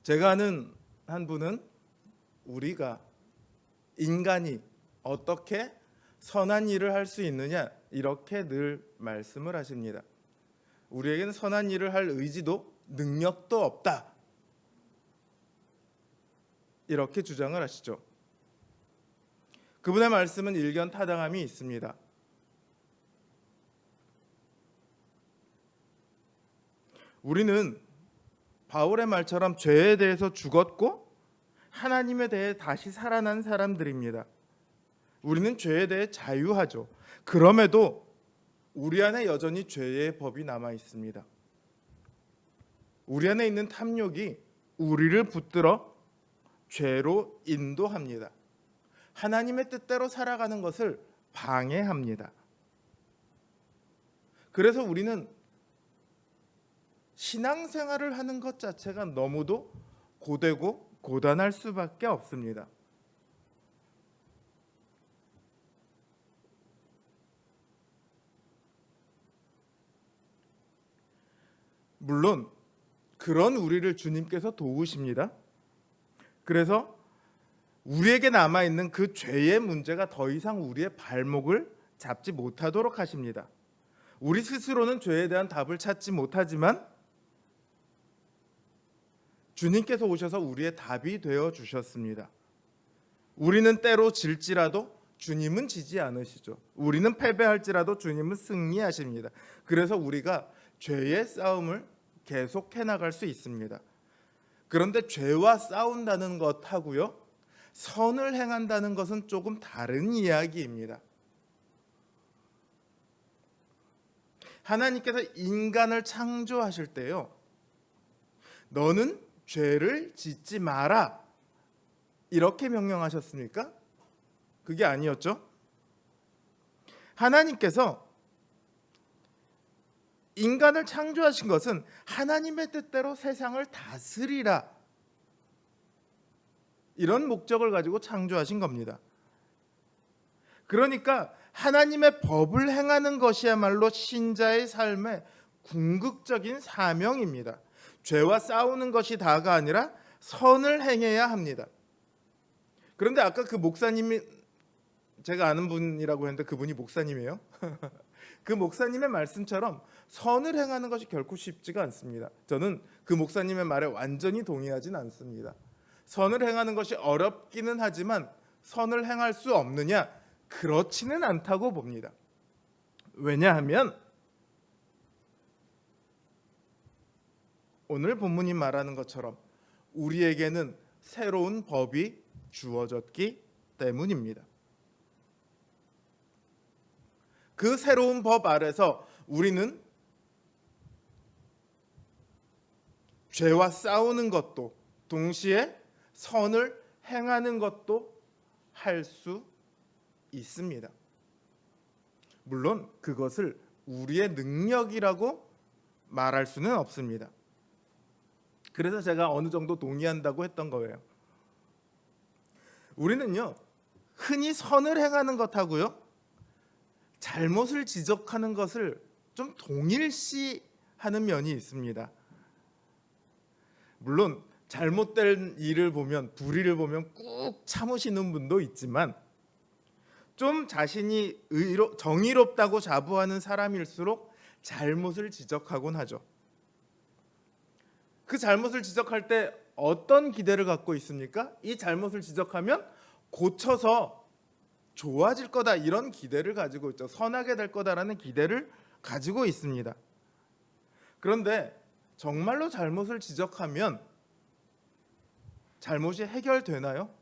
제가 아는 한 분은 우리가 인간이 어떻게 선한 일을 할 수 있느냐 이렇게 늘 말씀을 하십니다. 우리에게는 선한 일을 할 의지도 능력도 없다 이렇게 주장을 하시죠. 그분의 말씀은 일견타당함이 있습니다. 우리는 바울의 말처럼 죄에 대해서 죽었고 하나님에 대해 다시 살아난 사람들입니다. 우리는 죄에 대해 자유하죠. 그럼에도 우리 안에 여전히 죄의 법이 남아 있습니다. 우리 안에 있는 탐욕이 우리를 붙들어 죄로 인도합니다. 하나님의 뜻대로 살아가는 것을 방해합니다. 그래서 우리는 신앙생활을 하는 것 자체가 너무도 고되고 고단할 수밖에 없습니다. 물론 그런 우리를 주님께서 도우십니다. 그래서 우리에게 남아있는 그 죄의 문제가 더 이상 우리의 발목을 잡지 못하도록 하십니다. 우리 스스로는 죄에 대한 답을 찾지 못하지만 주님께서 오셔서 우리의 답이 되어 주셨습니다. 우리는 때로 질지라도 주님은 지지 않으시죠. 우리는 패배할지라도 주님은 승리하십니다. 그래서 우리가 죄의 싸움을 계속해 나갈 수 있습니다. 그런데 죄와 싸운다는 것하고요, 선을 행한다는 것은 조금 다른 이야기입니다. 하나님께서 인간을 창조하실 때요, 너는 죄를 짓지 마라 이렇게 명령하셨습니까? 그게 아니었죠. 하나님께서 인간을 창조하신 것은 하나님의 뜻대로 세상을 다스리라 이런 목적을 가지고 창조하신 겁니다. 그러니까 하나님의 법을 행하는 것이야말로 신자의 삶의 궁극적인 사명입니다. 죄와 싸우는 것이 다가 아니라 선을 행해야 합니다. 그런데 아까 그 목사님이, 제가 아는 분이라고 했는데 그분이 목사님이에요. 그 목사님의 말씀처럼 선을 행하는 것이 결코 쉽지가 않습니다. 저는 그 목사님의 말에 완전히 동의하진 않습니다. 선을 행하는 것이 어렵기는 하지만 선을 행할 수 없느냐? 그렇지는 않다고 봅니다. 왜냐하면 오늘 본문이 말하는 것처럼 우리에게는 새로운 법이 주어졌기 때문입니다. 그 새로운 법 아래서 우리는 죄와 싸우는 것도 동시에 선을 행하는 것도 할 수 있습니다. 물론 그것을 우리의 능력이라고 말할 수는 없습니다. 그래서 제가 어느 정도 동의한다고 했던 거예요. 우리는요, 흔히 선을 행하는 것하고요, 잘못을 지적하는 것을 좀 동일시하는 면이 있습니다. 물론 잘못된 일을 보면, 불의를 보면 꾹 참으시는 분도 있지만 좀 자신이 정의롭다고 자부하는 사람일수록 잘못을 지적하곤 하죠. 그 잘못을 지적할 때 어떤 기대를 갖고 있습니까? 이 잘못을 지적하면 고쳐서 좋아질 거다 이런 기대를 가지고 있죠. 선하게 될 거다라는 기대를 가지고 있습니다. 그런데 정말로 잘못을 지적하면 잘못이 해결되나요?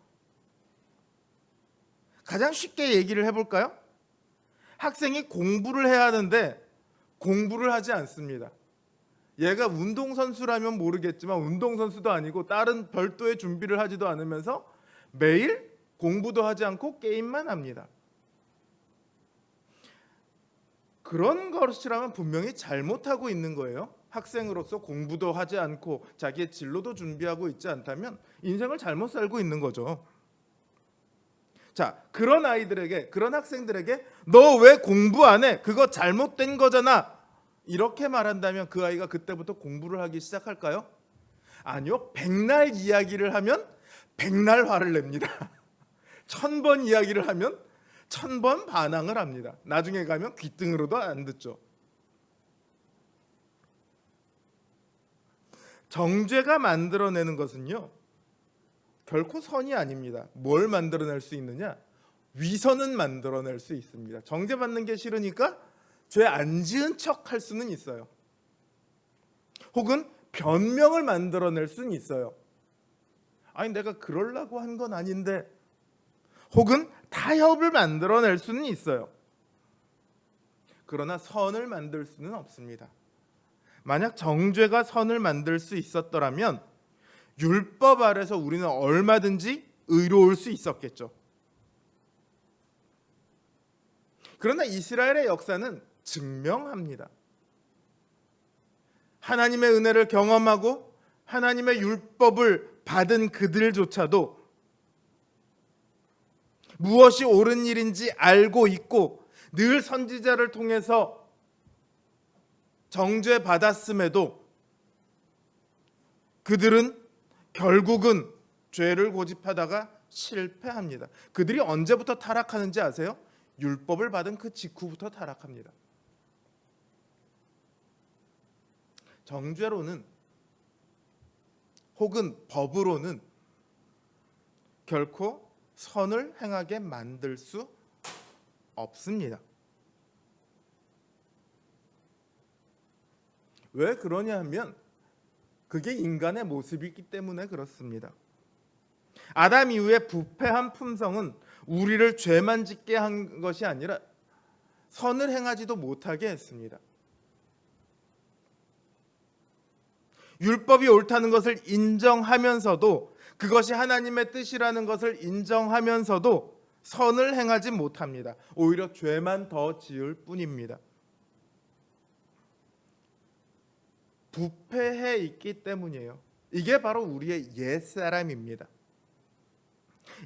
가장 쉽게 얘기를 해볼까요? 학생이 공부를 해야 하는데 공부를 하지 않습니다. 얘가 운동선수라면 모르겠지만 운동선수도 아니고 다른 별도의 준비를 하지도 않으면서 매일 공부도 하지 않고 게임만 합니다. 그런 것이라면 분명히 잘못하고 있는 거예요. 학생으로서 공부도 하지 않고 자기의 진로도 준비하고 있지 않다면 인생을 잘못 살고 있는 거죠. 자, 그런 아이들에게, 그런 학생들에게 너 왜 공부 안 해? 그거 잘못된 거잖아. 이렇게 말한다면 그 아이가 그때부터 공부를 하기 시작할까요? 아니요, 백날 이야기를 하면 백날 화를 냅니다. 1000번 이야기를 하면 1000번 반항을 합니다. 나중에 가면 귓등으로도 안 듣죠. 정죄가 만들어내는 것은요, 결코 선이 아닙니다. 뭘 만들어낼 수 있느냐? 위선은 만들어낼 수 있습니다. 정죄받는 게 싫으니까 죄 안 지은 척 할 수는 있어요. 혹은 변명을 만들어낼 수는 있어요. 아니, 내가 그러려고 한 건 아닌데. 혹은 타협을 만들어낼 수는 있어요. 그러나 선을 만들 수는 없습니다. 만약 정죄가 선을 만들 수 있었더라면 율법 아래서 우리는 얼마든지 의로울 수 있었겠죠. 그러나 이스라엘의 역사는 증명합니다. 하나님의 은혜를 경험하고 하나님의 율법을 받은 그들조차도 무엇이 옳은 일인지 알고 있고 늘 선지자를 통해서 정죄받았음에도 그들은 결국은 죄를 고집하다가 실패합니다. 그들이 언제부터 타락하는지 아세요? 율법을 받은 그 직후부터 타락합니다. 정죄로는 혹은 법으로는 결코 선을 행하게 만들 수 없습니다. 왜 그러냐 하면 그게 인간의 모습이기 때문에 그렇습니다. 아담 이후에 부패한 품성은 우리를 죄만 짓게 한 것이 아니라 선을 행하지도 못하게 했습니다. 율법이 옳다는 것을 인정하면서도 그것이 하나님의 뜻이라는 것을 인정하면서도 선을 행하지 못합니다. 오히려 죄만 더 지을 뿐입니다. 부패해 있기 때문이에요. 이게 바로 우리의 옛사람입니다.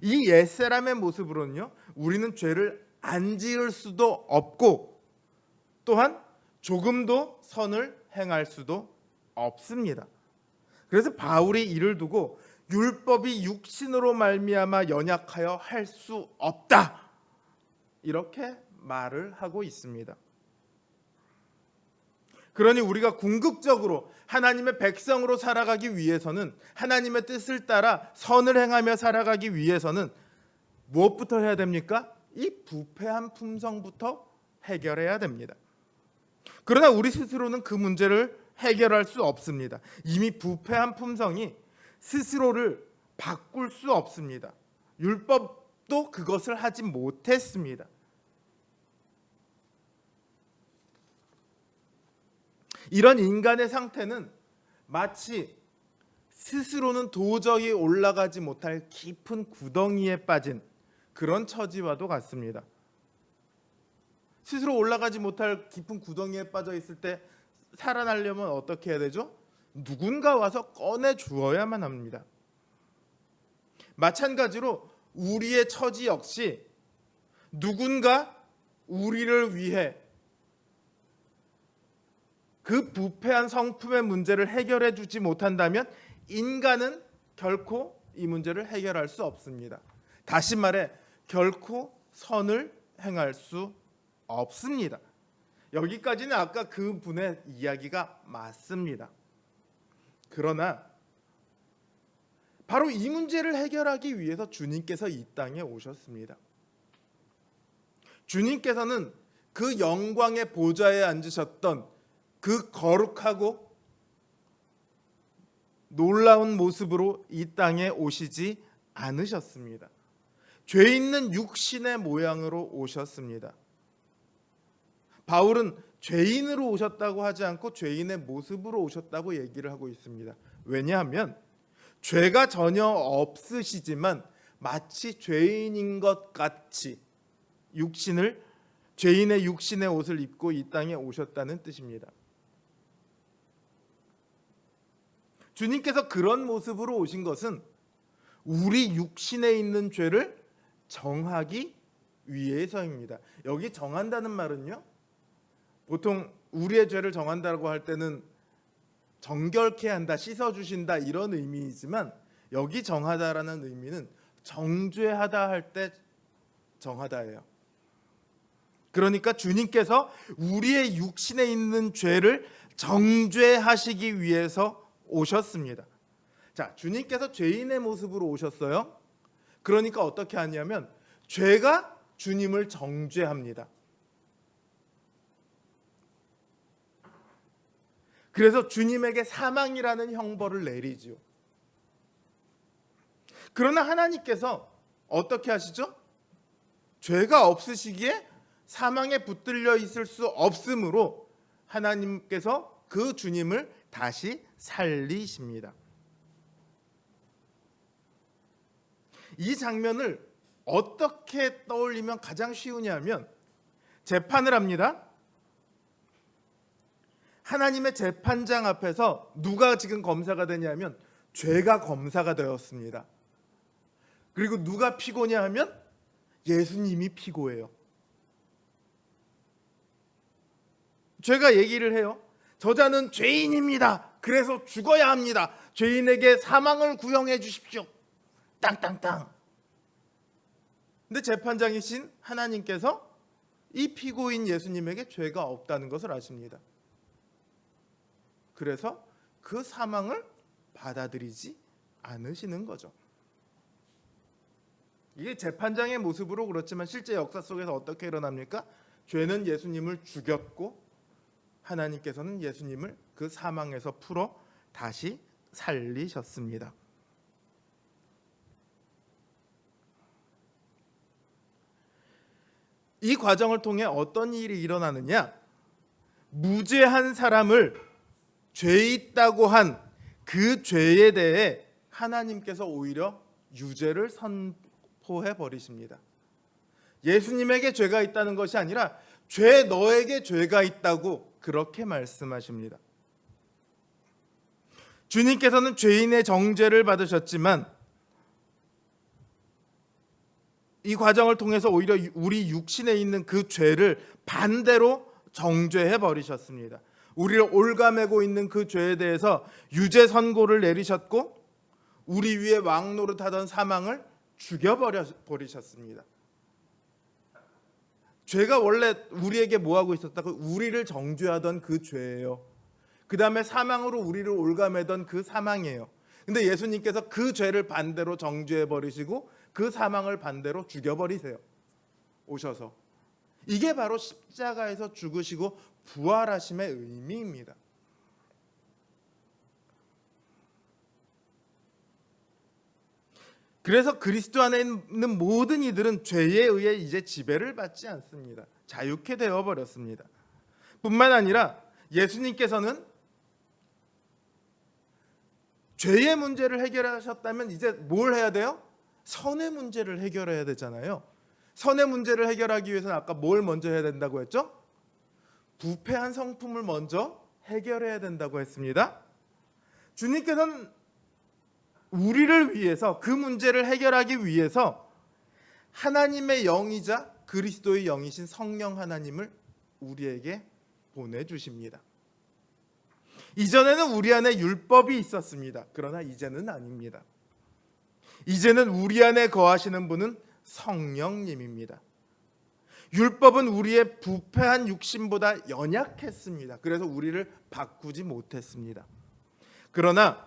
이 옛사람의 모습으로는요, 우리는 죄를 안 지을 수도 없고 또한 조금도 선을 행할 수도 없습니다. 그래서 바울이 이를 두고 율법이 육신으로 말미암아 연약하여 할 수 없다, 이렇게 말을 하고 있습니다. 그러니 우리가 궁극적으로 하나님의 백성으로 살아가기 위해서는, 하나님의 뜻을 따라 선을 행하며 살아가기 위해서는 무엇부터 해야 됩니까? 이 부패한 품성부터 해결해야 됩니다. 그러나 우리 스스로는 그 문제를 해결할 수 없습니다. 이미 부패한 품성이 스스로를 바꿀 수 없습니다. 율법도 그것을 하지 못했습니다. 이런 인간의 상태는 마치 스스로는 도저히 올라가지 못할 깊은 구덩이에 빠진 그런 처지와도 같습니다. 스스로 올라가지 못할 깊은 구덩이에 빠져 있을 때 살아나려면 어떻게 해야 되죠? 누군가 와서 꺼내 주어야만 합니다. 마찬가지로 우리의 처지 역시 누군가 우리를 위해 그 부패한 성품의 문제를 해결해 주지 못한다면 인간은 결코 이 문제를 해결할 수 없습니다. 다시 말해 결코 선을 행할 수 없습니다. 여기까지는 아까 그 분의 이야기가 맞습니다. 그러나 바로 이 문제를 해결하기 위해서 주님께서 이 땅에 오셨습니다. 주님께서는 그 영광의 보좌에 앉으셨던 그 거룩하고 놀라운 모습으로 이 땅에 오시지 않으셨습니다. 죄 있는 육신의 모양으로 오셨습니다. 바울은 죄인으로 오셨다고 하지 않고 죄인의 모습으로 오셨다고 얘기를 하고 있습니다. 왜냐하면 죄가 전혀 없으시지만 마치 죄인인 것 같이 죄인의 육신의 옷을 입고 이 땅에 오셨다는 뜻입니다. 주님께서 그런 모습으로 오신 것은 우리 육신에 있는 죄를 정하기 위해서입니다. 여기 정한다는 말은요, 보통 우리의 죄를 정한다고 할 때는 정결케 한다, 씻어주신다 이런 의미이지만 여기 정하다라는 의미는 정죄하다 할 때 정하다예요. 그러니까 주님께서 우리의 육신에 있는 죄를 정죄하시기 위해서 오셨습니다. 자, 주님께서 죄인의 모습으로 오셨어요. 그러니까 어떻게 하냐면 죄가 주님을 정죄합니다. 그래서 주님에게 사망이라는 형벌을 내리지요. 그러나 하나님께서 어떻게 하시죠? 죄가 없으시기에 사망에 붙들려 있을 수 없으므로 하나님께서 그 주님을 다시 살리십니다. 이 장면을 어떻게 떠올리면 가장 쉬우냐면 재판을 합니다. 하나님의 재판장 앞에서 누가 지금 검사가 되냐면 죄가 검사가 되었습니다. 그리고 누가 피고냐 하면 예수님이 피고예요. 죄가 얘기를 해요. 저자는 죄인입니다. 그래서 죽어야 합니다. 죄인에게 사망을 구형해 주십시오. 땅땅땅. 근데 재판장이신 하나님께서 이 피고인 예수님에게 죄가 없다는 것을 아십니다. 그래서 그 사망을 받아들이지 않으시는 거죠. 이게 재판장의 모습으로 그렇지만 실제 역사 속에서 어떻게 일어납니까? 죄는 예수님을 죽였고 하나님께서는 예수님을 그 사망에서 풀어 다시 살리셨습니다. 이 과정을 통해 어떤 일이 일어나느냐? 무죄한 사람을 죄 있다고 한 그 죄에 대해 하나님께서 오히려 유죄를 선포해 버리십니다. 예수님에게 죄가 있다는 것이 아니라 죄 너에게 죄가 있다고 그렇게 말씀하십니다. 주님께서는 죄인의 정죄를 받으셨지만 이 과정을 통해서 오히려 우리 육신에 있는 그 죄를 반대로 정죄해 버리셨습니다. 우리를 올가매고 있는 그 죄에 대해서 유죄 선고를 내리셨고 우리 위에 왕노릇하던 사망을 죽여버리셨습니다. 죄가 원래 우리에게 뭐하고 있었다고? 우리를 정죄하던 그 죄예요. 그 다음에 사망으로 우리를 올가매던 그 사망이에요. 근데 예수님께서 그 죄를 반대로 정죄해버리시고 그 사망을 반대로 죽여버리세요. 오셔서. 이게 바로 십자가에서 죽으시고 부활하심의 의미입니다. 그래서 그리스도 안에 있는 모든 이들은 죄에 의해 이제 지배를 받지 않습니다. 자유케 되어 버렸습니다. 뿐만 아니라 예수님께서는 죄의 문제를 해결하셨다면 이제 뭘 해야 돼요? 선의 문제를 해결해야 되잖아요. 선의 문제를 해결하기 위해서는 아까 뭘 먼저 해야 된다고 했죠? 부패한 성품을 먼저 해결해야 된다고 했습니다. 주님께서는 우리를 위해서 그 문제를 해결하기 위해서 하나님의 영이자 그리스도의 영이신 성령 하나님을 우리에게 보내주십니다. 이전에는 우리 안에 율법이 있었습니다. 그러나 이제는 아닙니다. 이제는 우리 안에 거하시는 분은 성령님입니다. 율법은 우리의 부패한 육신보다 연약했습니다. 그래서 우리를 바꾸지 못했습니다. 그러나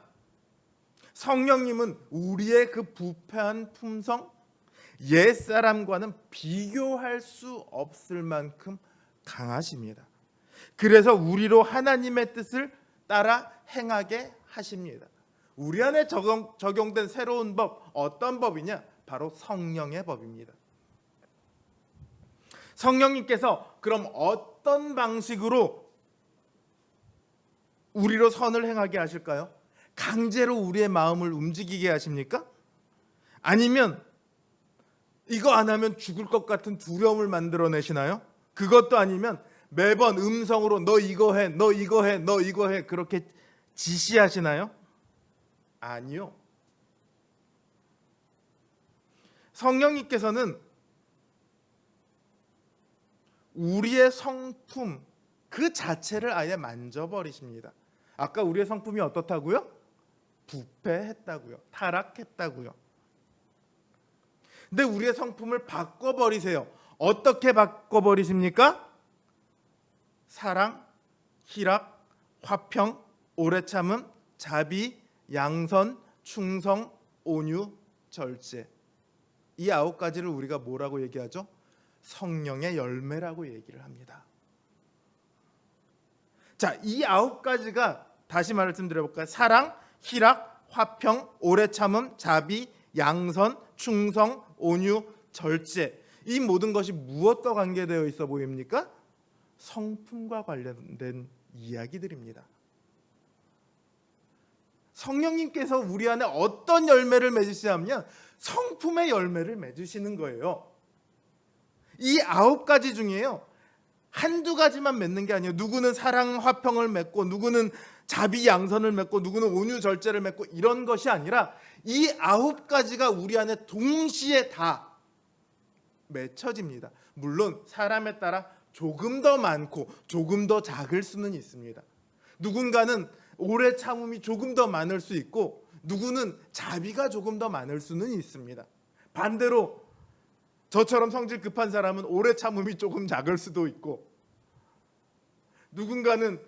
성령님은 우리의 그 부패한 품성, 옛사람과는 비교할 수 없을 만큼 강하십니다. 그래서 우리로 하나님의 뜻을 따라 행하게 하십니다. 우리 안에 적용된 새로운 법, 어떤 법이냐? 바로 성령의 법입니다. 성령님께서 그럼 어떤 방식으로 우리로 선을 행하게 하실까요? 강제로 우리의 마음을 움직이게 하십니까? 아니면 이거 안 하면 죽을 것 같은 두려움을 만들어내시나요? 그것도 아니면 매번 음성으로 너 이거 해, 너 이거 해, 너 이거 해 그렇게 지시하시나요? 아니요. 성령님께서는 우리의 성품 그 자체를 아예 만져버리십니다. 아까 우리의 성품이 어떻다고요? 부패했다고요. 타락했다고요. 근데 우리의 성품을 바꿔버리세요. 어떻게 바꿔버리십니까? 사랑, 희락, 화평, 오래 참음, 자비, 양선, 충성, 온유, 절제. 이 9가지를 우리가 뭐라고 얘기하죠? 성령의 열매라고 얘기를 합니다. 자, 이 9가지가 다시 말씀드려볼까요? 사랑, 희락, 화평, 오래 참음, 자비, 양선, 충성, 온유, 절제. 이 모든 것이 무엇과 관계되어 있어 보입니까? 성품과 관련된 이야기들입니다. 성령님께서 우리 안에 어떤 열매를 맺으시냐면 성품의 열매를 맺으시는 거예요. 이 9가지 중에요, 한두 가지만 맺는 게 아니에요. 누구는 사랑, 화평을 맺고, 누구는 자비, 양선을 맺고, 누구는 온유, 절제를 맺고, 이런 것이 아니라 이 9가지가 우리 안에 동시에 다 맺혀집니다. 물론 사람에 따라 조금 더 많고 조금 더 작을 수는 있습니다. 누군가는 오래 참음이 조금 더 많을 수 있고, 누구는 자비가 조금 더 많을 수는 있습니다. 반대로 저처럼 성질 급한 사람은 오래 참음이 조금 작을 수도 있고, 누군가는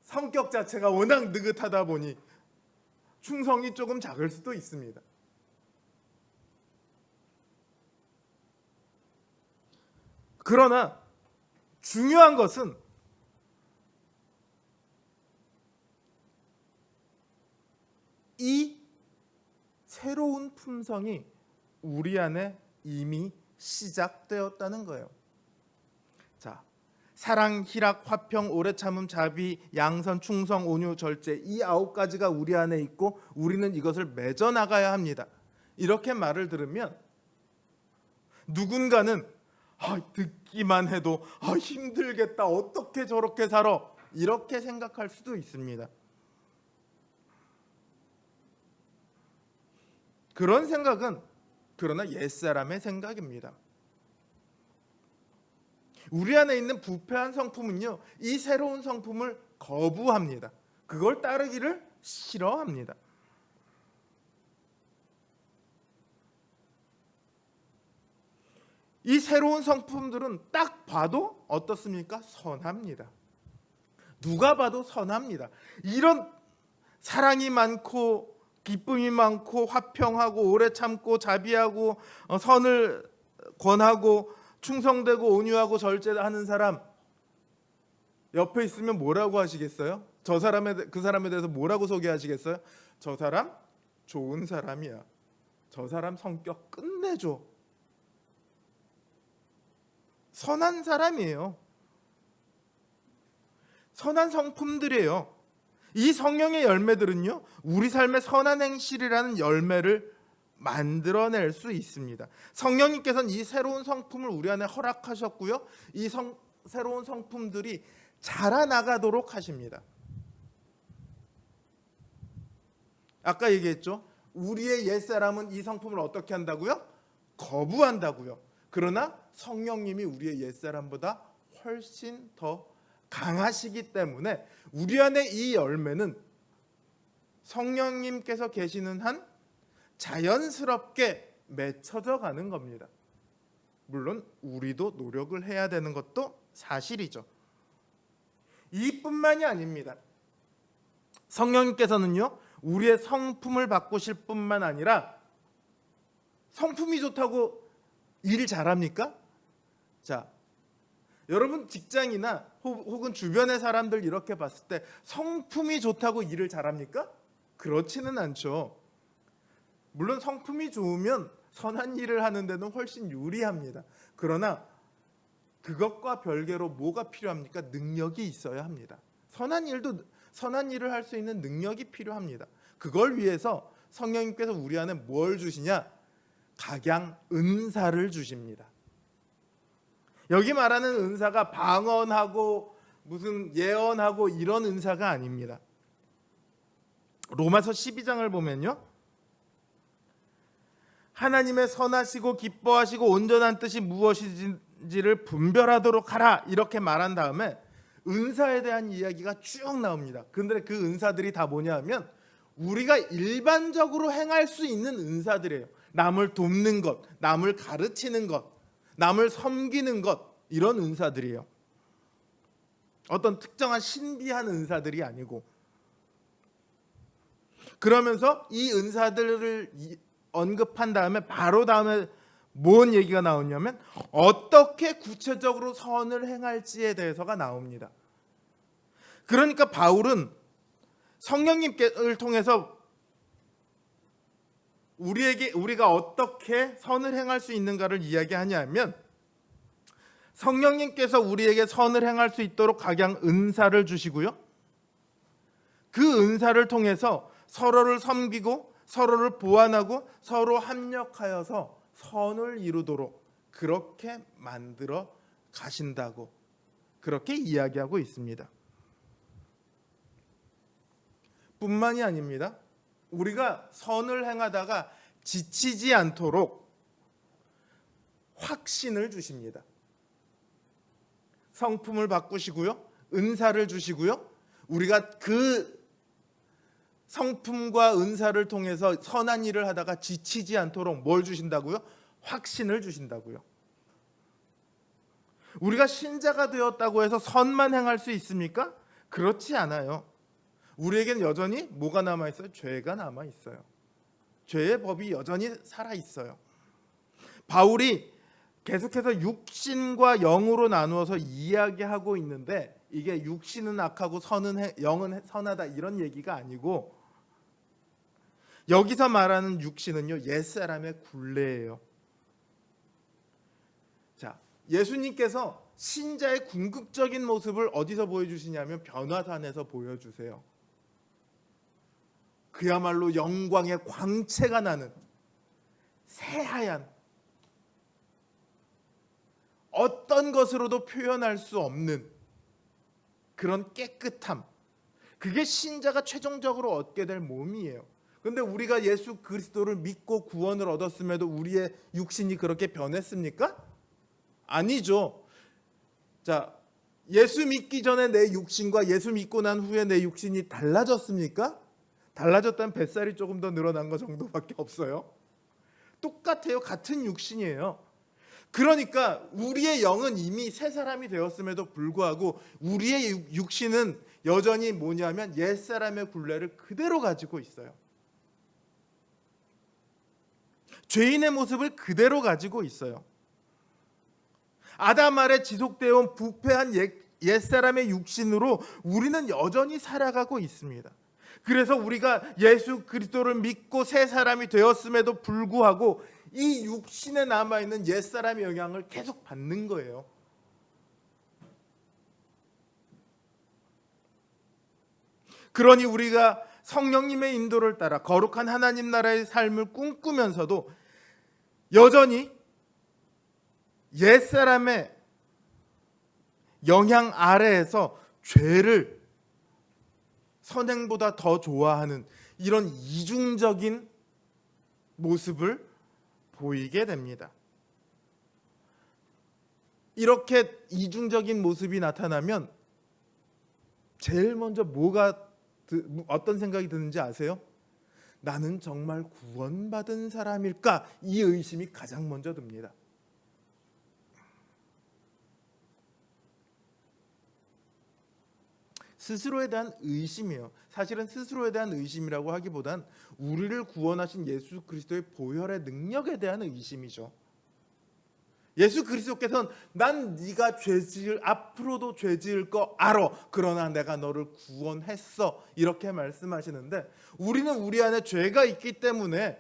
성격 자체가 워낙 느긋하다 보니 충성이 조금 작을 수도 있습니다. 그러나 중요한 것은 이 새로운 품성이 우리 안에 이미 시작되었다는 거예요. 자, 사랑, 희락, 화평, 오래 참음, 자비, 양선, 충성, 온유, 절제, 이 9가지가 우리 안에 있고 우리는 이것을 맺어 나가야 합니다. 이렇게 말을 들으면 누군가는 듣기만 해도 힘들겠다, 어떻게 저렇게 살아, 이렇게 생각할 수도 있습니다. 그런 생각은 그러나 옛사람의 생각입니다. 우리 안에 있는 부패한 성품은요, 이 새로운 성품을 거부합니다. 그걸 따르기를 싫어합니다. 이 새로운 성품들은 딱 봐도 어떻습니까? 선합니다. 누가 봐도 선합니다. 이런 사랑이 많고 기쁨이 많고 화평하고 오래 참고 자비하고 선을 권하고 충성되고 온유하고 절제하는 사람 옆에 있으면 뭐라고 하시겠어요? 그 사람에 대해서 뭐라고 소개하시겠어요? 저 사람 좋은 사람이야. 저 사람 성격 끝내줘. 선한 사람이에요. 선한 성품들이에요. 이 성령의 열매들은요, 우리 삶의 선한 행실이라는 열매를 만들어낼 수 있습니다. 성령님께서는 이 새로운 성품을 우리 안에 허락하셨고요, 이 새로운 성품들이 자라나가도록 하십니다. 아까 얘기했죠. 우리의 옛사람은 이 성품을 어떻게 한다고요? 거부한다고요. 그러나 성령님이 우리의 옛사람보다 훨씬 더 강하시기 때문에 우리 안에 이 열매는 성령님께서 계시는 한 자연스럽게 맺혀져 가는 겁니다. 물론 우리도 노력을 해야 되는 것도 사실이죠. 이뿐만이 아닙니다. 성령님께서는요, 우리의 성품을 바꾸실 뿐만 아니라, 성품이 좋다고 일 잘합니까? 자, 여러분 직장이나 혹은 주변의 사람들 이렇게 봤을 때 성품이 좋다고 일을 잘합니까? 그렇지는 않죠. 물론 성품이 좋으면 선한 일을 하는 데는 훨씬 유리합니다. 그러나 그것과 별개로 뭐가 필요합니까? 능력이 있어야 합니다. 선한 일을 할 수 있는 능력이 필요합니다. 그걸 위해서 성령님께서 우리 안에 뭘 주시냐? 각양 은사를 주십니다. 여기 말하는 은사가 방언하고 무슨 예언하고 이런 은사가 아닙니다. 로마서 12장을 보면요, 하나님의 선하시고 기뻐하시고 온전한 뜻이 무엇인지를 분별하도록 하라, 이렇게 말한 다음에 은사에 대한 이야기가 쭉 나옵니다. 근데 그 은사들이 다 뭐냐 하면 우리가 일반적으로 행할 수 있는 은사들이에요. 남을 돕는 것, 남을 가르치는 것, 남을 섬기는 것, 이런 은사들이에요. 어떤 특정한 신비한 은사들이 아니고. 그러면서 이 은사들을 언급한 다음에 바로 다음에 뭔 얘기가 나오냐면 어떻게 구체적으로 선을 행할지에 대해서가 나옵니다. 그러니까 바울은 성령님을 통해서 우리가 어떻게 선을 행할 수 있는가를 이야기하냐면 성령님께서 우리에게 선을 행할 수 있도록 각양 은사를 주시고요. 그 은사를 통해서 서로를 섬기고 서로를 보완하고 서로 합력하여서 선을 이루도록 그렇게 만들어 가신다고 그렇게 이야기하고 있습니다. 뿐만이 아닙니다. 우리가 선을 행하다가 지치지 않도록 확신을 주십니다. 성품을 바꾸시고요. 은사를 주시고요. 우리가 그 성품과 은사를 통해서 선한 일을 하다가 지치지 않도록 뭘 주신다고요? 확신을 주신다고요. 우리가 신자가 되었다고 해서 선만 행할 수 있습니까? 그렇지 않아요. 우리에게는 여전히 뭐가 남아있어요? 죄가 남아있어요. 죄의 법이 여전히 살아있어요. 바울이 계속해서 육신과 영으로 나누어서 이야기하고 있는데 이게 육신은 악하고 영은 선하다 이런 얘기가 아니고 여기서 말하는 육신은요 옛사람의 굴레예요. 자, 예수님께서 신자의 궁극적인 모습을 어디서 보여주시냐면 변화산에서 보여주세요. 그야말로 영광의 광채가 나는 새하얀 어떤 것으로도 표현할 수 없는 그런 깨끗함, 그게 신자가 최종적으로 얻게 될 몸이에요. 근데 우리가 예수 그리스도를 믿고 구원을 얻었음에도 우리의 육신이 그렇게 변했습니까? 아니죠. 자, 예수 믿기 전에 내 육신과 예수 믿고 난 후에 내 육신이 달라졌습니까? 달라졌다면 뱃살이 조금 더 늘어난 것 정도밖에 없어요. 똑같아요. 같은 육신이에요. 그러니까 우리의 영은 이미 새 사람이 되었음에도 불구하고 우리의 육신은 여전히 뭐냐면 옛사람의 굴레를 그대로 가지고 있어요. 죄인의 모습을 그대로 가지고 있어요. 아담 아래 지속되어 온 부패한 옛사람의 육신으로 우리는 여전히 살아가고 있습니다. 그래서 우리가 예수 그리스도를 믿고 새 사람이 되었음에도 불구하고 이 육신에 남아있는 옛사람의 영향을 계속 받는 거예요. 그러니 우리가 성령님의 인도를 따라 거룩한 하나님 나라의 삶을 꿈꾸면서도 여전히 옛사람의 영향 아래에서 죄를 선행보다 더 좋아하는 이런 이중적인 모습을 보이게 됩니다. 이렇게 이중적인 모습이 나타나면 제일 먼저 어떤 생각이 드는지 아세요? 나는 정말 구원받은 사람일까? 이 의심이 가장 먼저 듭니다. 스스로에 대한 의심이에요. 사실은 스스로에 대한 의심이라고 하기보단 우리를 구원하신 예수 그리스도의 보혈의 능력에 대한 의심이죠. 예수 그리스도께서는 난 네가 앞으로도 죄 지을 거 알아. 그러나 내가 너를 구원했어. 이렇게 말씀하시는데 우리는 우리 안에 죄가 있기 때문에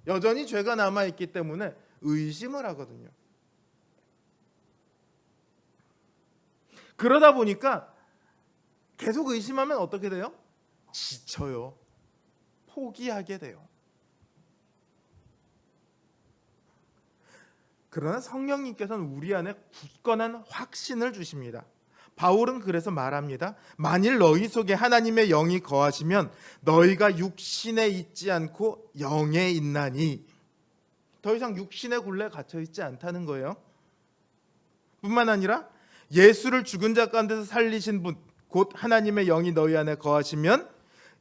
여전히 죄가 남아있기 때문에 의심을 하거든요. 그러다 보니까 계속 의심하면 어떻게 돼요? 지쳐요. 포기하게 돼요. 그러나 성령님께서는 우리 안에 굳건한 확신을 주십니다. 바울은 그래서 말합니다. 만일 너희 속에 하나님의 영이 거하시면 너희가 육신에 있지 않고 영에 있나니. 더 이상 육신의 굴레에 갇혀 있지 않다는 거예요. 뿐만 아니라 예수를 죽은 자 가운데서 살리신 분 곧 하나님의 영이 너희 안에 거하시면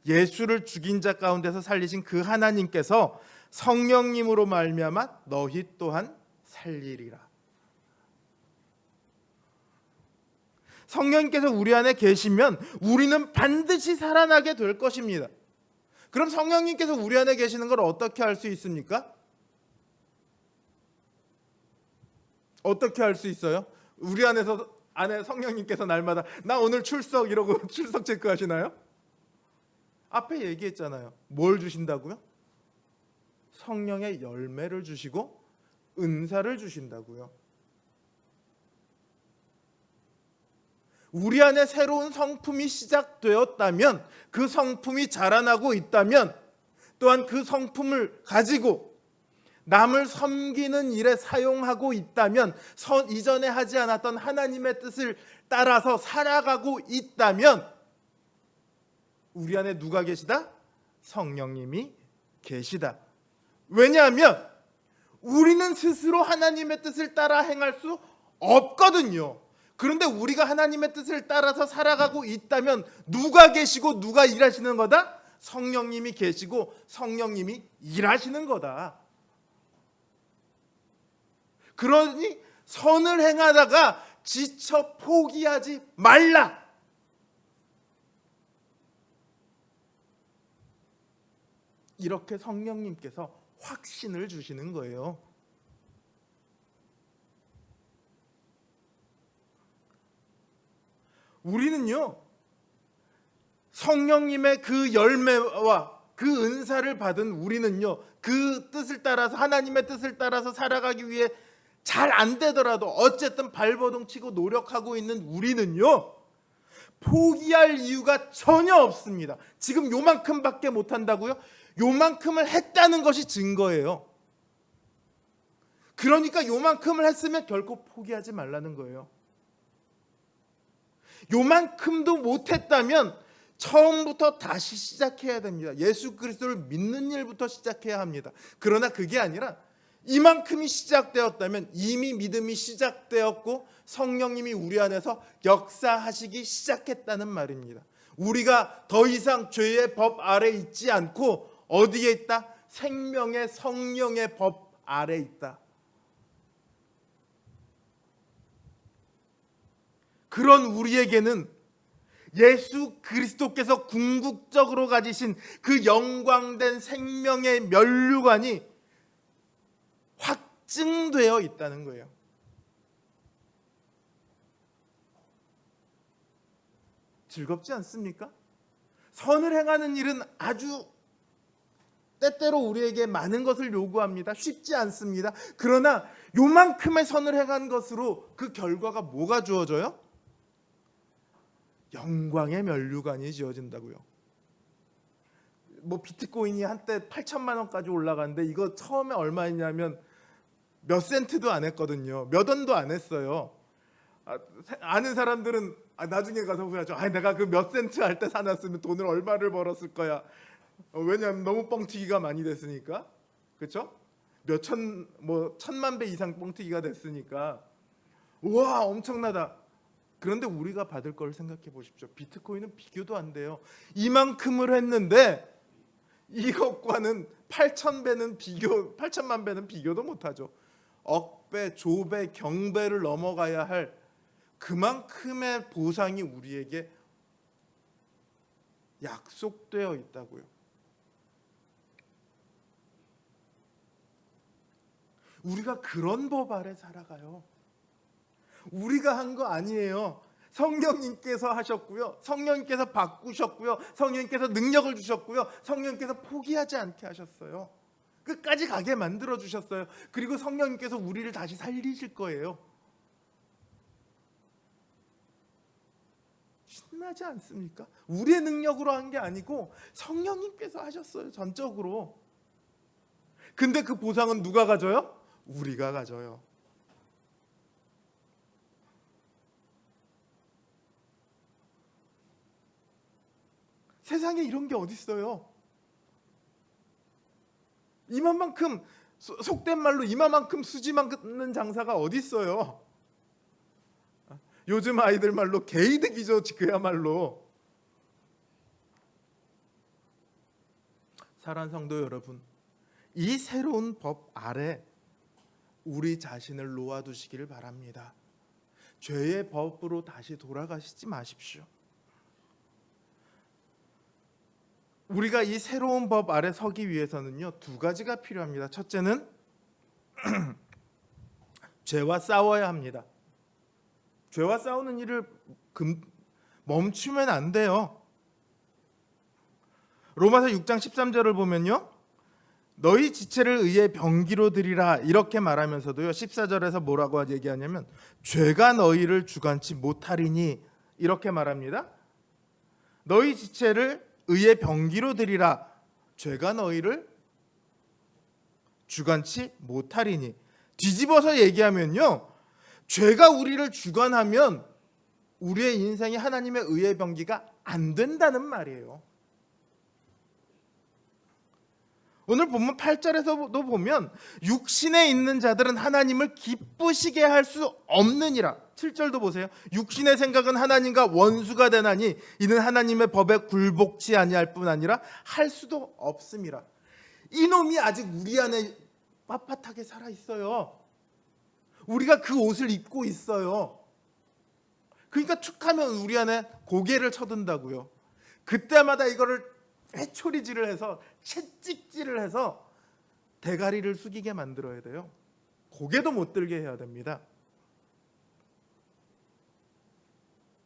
예수를 죽인 자 가운데서 살리신 그 하나님께서 성령님으로 말미암아 너희 또한 살리리라. 성령님께서 우리 안에 계시면 우리는 반드시 살아나게 될 것입니다. 그럼 성령님께서 우리 안에 계시는 걸 어떻게 알 수 있습니까? 어떻게 알 수 있어요? 우리 안에 성령님께서 날마다 나 오늘 출석 이러고 출석 체크하시나요? 앞에 얘기했잖아요. 뭘 주신다고요? 성령의 열매를 주시고 은사를 주신다고요. 우리 안에 새로운 성품이 시작되었다면, 그 성품이 자라나고 있다면, 또한 그 성품을 가지고 남을 섬기는 일에 사용하고 있다면, 이전에 하지 않았던 하나님의 뜻을 따라서 살아가고 있다면 우리 안에 누가 계시다? 성령님이 계시다. 왜냐하면 우리는 스스로 하나님의 뜻을 따라 행할 수 없거든요. 그런데 우리가 하나님의 뜻을 따라서 살아가고 있다면 누가 계시고 누가 일하시는 거다? 성령님이 계시고 성령님이 일하시는 거다. 그러니 선을 행하다가 지쳐 포기하지 말라. 이렇게 성령님께서 확신을 주시는 거예요. 우리는요, 성령님의 그 열매와 그 은사를 받은 우리는요, 그 뜻을 따라서, 하나님의 뜻을 따라서 살아가기 위해 잘 안 되더라도 어쨌든 발버둥 치고 노력하고 있는 우리는요, 포기할 이유가 전혀 없습니다. 지금 요만큼밖에 못한다고요? 요만큼을 했다는 것이 증거예요. 그러니까 요만큼을 했으면 결코 포기하지 말라는 거예요. 요만큼도 못했다면 처음부터 다시 시작해야 됩니다. 예수 그리스도를 믿는 일부터 시작해야 합니다. 그러나 그게 아니라 이만큼이 시작되었다면 이미 믿음이 시작되었고 성령님이 우리 안에서 역사하시기 시작했다는 말입니다. 우리가 더 이상 죄의 법 아래 있지 않고 어디에 있다? 생명의 성령의 법 아래 있다. 그런 우리에게는 예수 그리스도께서 궁극적으로 가지신 그 영광된 생명의 면류관이 확증되어 있다는 거예요. 즐겁지 않습니까? 선을 행하는 일은 아주 때때로 우리에게 많은 것을 요구합니다. 쉽지 않습니다. 그러나 요만큼의 선을 행한 것으로 그 결과가 뭐가 주어져요? 영광의 면류관이 지어진다고요. 뭐 비트코인이 한때 8천만 원까지 올라갔는데 이거 처음에 얼마였냐면 몇 센트도 안 했거든요. 몇 원도 안 했어요. 아는 사람들은 나중에 가서 후회하죠. 내가 그 몇 센트 할 때 사놨으면 돈을 얼마를 벌었을 거야. 왜냐하면 너무 뻥튀기가 많이 됐으니까. 그렇죠? 천만 배 이상 뻥튀기가 됐으니까. 우와, 엄청나다. 그런데 우리가 받을 걸 생각해 보십시오. 비트코인은 비교도 안 돼요. 이만큼을 했는데 이것과는 8천만 배는 비교도 못하죠. 억배, 조배, 경배를 넘어가야 할 그만큼의 보상이 우리에게 약속되어 있다고요. 우리가 그런 법 아래 살아가요. 우리가 한 거 아니에요. 성령님께서 하셨고요. 성령님께서 바꾸셨고요. 성령님께서 능력을 주셨고요. 성령님께서 포기하지 않게 하셨어요. 끝까지 가게 만들어 주셨어요. 그리고 성령님께서 우리를 다시 살리실 거예요. 신나지 않습니까? 우리의 능력으로 한 게 아니고 성령님께서 하셨어요. 전적으로. 근데 그 보상은 누가 가져요? 우리가 가져요. 세상에 이런 게 어디 있어요? 이만큼 속된 말로 이만큼 수지 많는 장사가 어디 있어요? 요즘 아이들 말로 개이득이죠. 그야말로. 사랑하는 성도 여러분, 이 새로운 법 아래 우리 자신을 놓아두시기를 바랍니다. 죄의 법으로 다시 돌아가시지 마십시오. 우리가 이 새로운 법 아래 서기 위해서는요, 두 가지가 필요합니다. 첫째는 죄와 싸워야 합니다. 죄와 싸우는 일을 멈추면 안 돼요. 로마서 6장 13절을 보면요, 너희 지체를 의의 병기로 드리라 이렇게 말하면서도요, 14절에서 뭐라고 얘기하냐면 죄가 너희를 주관치 못하리니 이렇게 말합니다. 너희 지체를 의의 병기로 드리라, 죄가 너희를 주관치 못하리니. 뒤집어서 얘기하면요, 죄가 우리를 주관하면 우리의 인생이 하나님의 의의 병기가 안 된다는 말이에요. 오늘 본문 8절에서도 보면 육신에 있는 자들은 하나님을 기쁘시게 할 수 없느니라. 7절도 보세요. 육신의 생각은 하나님과 원수가 되나니 이는 하나님의 법에 굴복치 아니할 뿐 아니라 할 수도 없음이라. 이놈이 아직 우리 안에 빳빳하게 살아 있어요. 우리가 그 옷을 입고 있어요. 그러니까 툭하면 우리 안에 고개를 쳐든다고요. 그때마다 이거를 회초리질을 해서 채찍질을 해서 대가리를 숙이게 만들어야 돼요. 고개도 못 들게 해야 됩니다.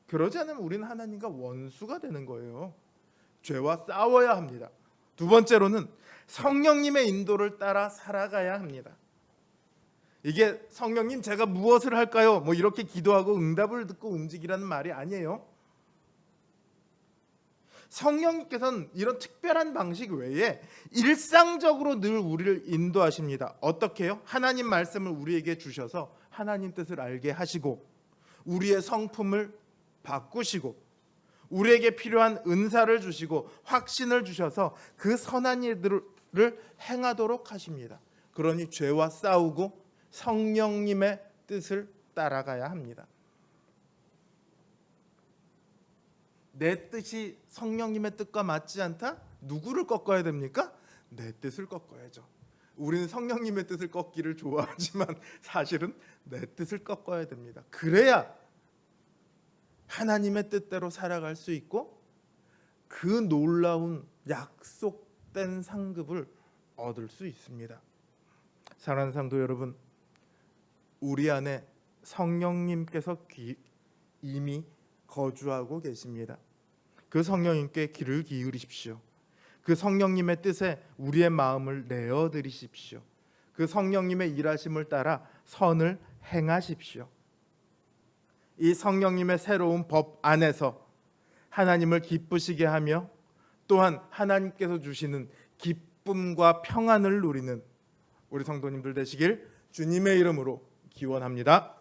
그러지 않으면 우리는 하나님과 원수가 되는 거예요. 죄와 싸워야 합니다. 두 번째로는 성령님의 인도를 따라 살아가야 합니다. 이게 성령님 제가 무엇을 할까요? 뭐 이렇게 기도하고 응답을 듣고 움직이라는 말이 아니에요. 성령님께서는 이런 특별한 방식 외에 일상적으로 늘 우리를 인도하십니다. 어떻게 해요? 하나님 말씀을 우리에게 주셔서 하나님 뜻을 알게 하시고 우리의 성품을 바꾸시고 우리에게 필요한 은사를 주시고 확신을 주셔서 그 선한 일들을 행하도록 하십니다. 그러니 죄와 싸우고 성령님의 뜻을 따라가야 합니다. 내 뜻이 성령님의 뜻과 맞지 않다? 누구를 꺾어야 됩니까? 내 뜻을 꺾어야죠. 우리는 성령님의 뜻을 꺾기를 좋아하지만 사실은 내 뜻을 꺾어야 됩니다. 그래야 하나님의 뜻대로 살아갈 수 있고 그 놀라운 약속된 상급을 얻을 수 있습니다. 사랑하는 성도 여러분, 우리 안에 성령님께서 이미 거주하고 계십니다. 그 성령님께 귀를 기울이십시오. 그 성령님의 뜻에 우리의 마음을 내어드리십시오. 그 성령님의 일하심을 따라 선을 행하십시오. 이 성령님의 새로운 법 안에서 하나님을 기쁘시게 하며 또한 하나님께서 주시는 기쁨과 평안을 누리는 우리 성도님들 되시길 주님의 이름으로 기원합니다.